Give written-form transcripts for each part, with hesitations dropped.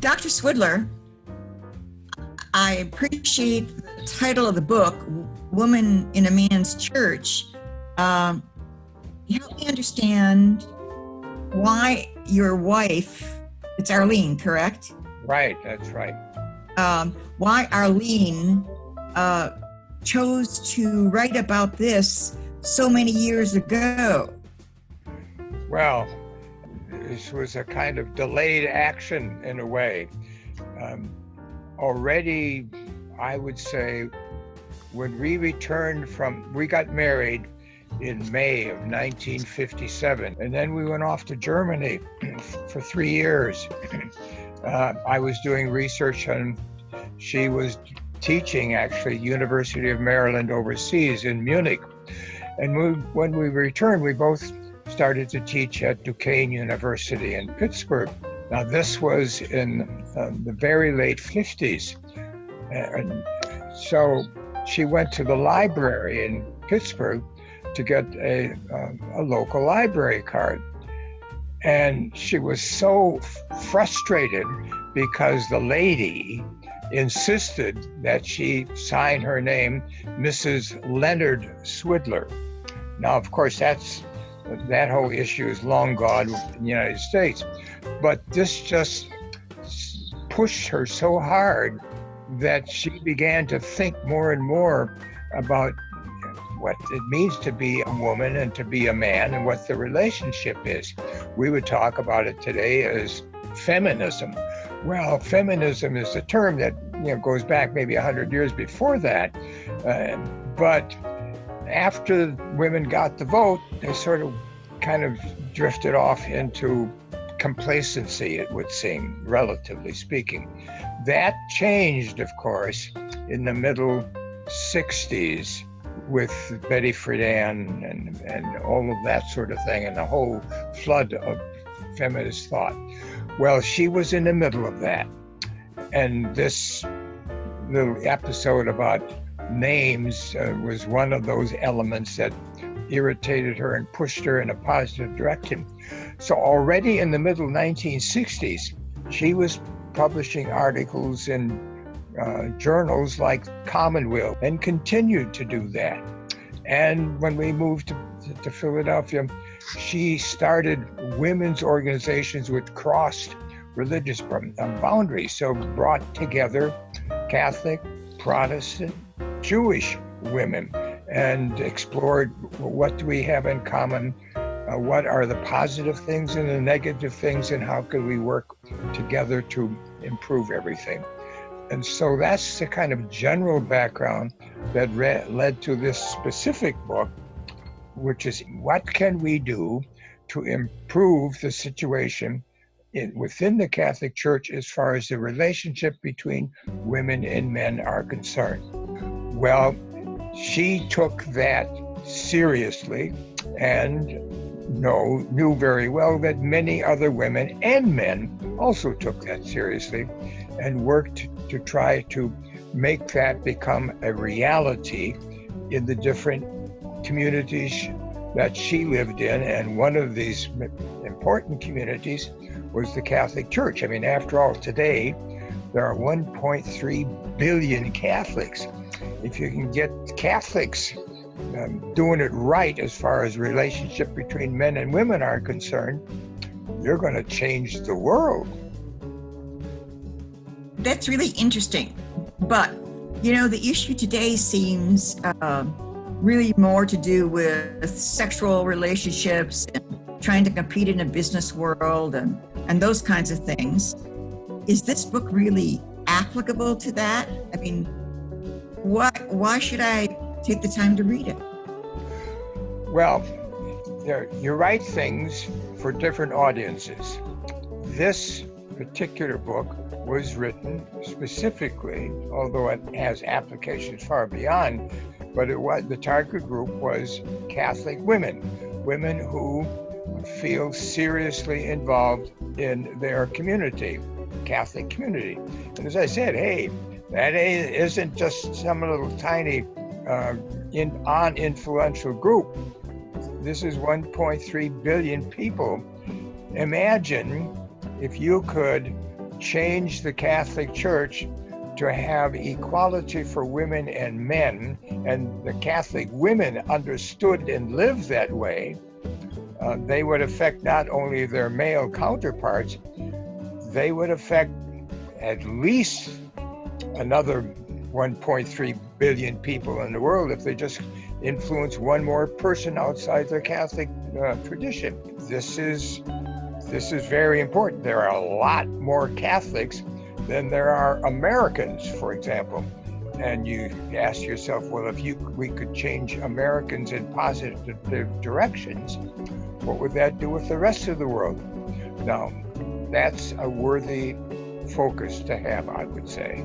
Dr. Swidler, I appreciate the title of the book, Woman in a Man's Church. Help me understand why your wife, it's Arlene, correct? Right, that's right. Why Arlene chose to write about this so many years ago. Well, this was a kind of delayed action in a way. Already, I would say, when we got married in May of 1957, and then we went off to Germany for 3 years. I was doing research and she was teaching actually University of Maryland overseas in Munich. And when we returned, we both started to teach at Duquesne University in Pittsburgh. Now this was in the very late 50s. And so she went to the library in Pittsburgh to get a local library card. And she was so frustrated because the lady insisted that she sign her name Mrs. Leonard Swidler. Now, of course, that whole issue is long gone in the United States, but this just pushed her so hard that she began to think more and more about what it means to be a woman and to be a man and what the relationship is. We would talk about it today as feminism. Well, feminism is a term that goes back maybe 100 years before that, but after women got the vote, they sort of kind of drifted off into complacency, it would seem, relatively speaking. That changed, of course, in the middle 60s with Betty Friedan and all of that sort of thing and the whole flood of feminist thought. Well, she was in the middle of that. And this little episode about names was one of those elements that irritated her and pushed her in a positive direction. So already in the middle 1960s, she was publishing articles in journals like Commonweal and continued to do that. And when we moved to Philadelphia, she started women's organizations which crossed religious boundaries, so brought together Catholic, Protestant, Jewish women and explored what do we have in common, what are the positive things and the negative things, and how can we work together to improve everything. And so that's the kind of general background that led to this specific book, which is what can we do to improve the situation within the Catholic Church as far as the relationship between women and men are concerned. Well, she took that seriously and knew very well that many other women and men also took that seriously and worked to try to make that become a reality in the different communities that she lived in. And one of these important communities was the Catholic Church. I mean, after all, today, there are 1.3 billion Catholics. If you can get Catholics doing it right as far as relationship between men and women are concerned, you're going to change the world. That's really interesting. But, the issue today seems really more to do with sexual relationships and trying to compete in a business world and those kinds of things. Is this book really applicable to that? I mean, why should I take the time to read it? Well, you write things for different audiences. This particular book was written specifically, although it has applications far beyond, but the target group was Catholic women who feel seriously involved in their community, Catholic community. And as I said, hey, that isn't just some little tiny uninfluential group. This is 1.3 billion people. Imagine if you could change the Catholic Church to have equality for women and men, and the Catholic women understood and lived that way, they would affect not only their male counterparts, they would affect at least another 1.3 billion people in the world if they just influence one more person outside their Catholic tradition. This is very important. There are a lot more Catholics than there are Americans, for example. And you ask yourself, well, if we could change Americans in positive directions, what would that do with the rest of the world? Now, that's a worthy focus to have, I would say.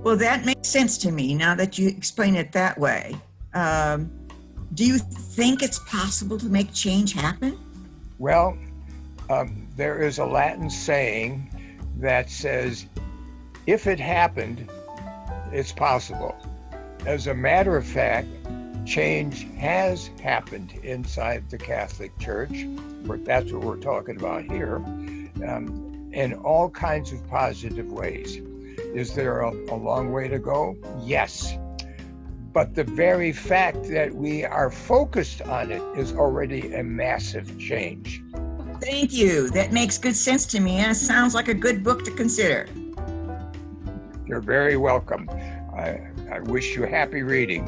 Well, that makes sense to me now that you explain it that way. Do you think it's possible to make change happen? Well, there is a Latin saying that says, if it happened, it's possible. As a matter of fact, change has happened inside the Catholic Church, that's what we're talking about here, in all kinds of positive ways. Is there a long way to go? Yes. But the very fact that we are focused on it is already a massive change. Thank you. That makes good sense to me, and it sounds like a good book to consider. You're very welcome. I wish you happy reading.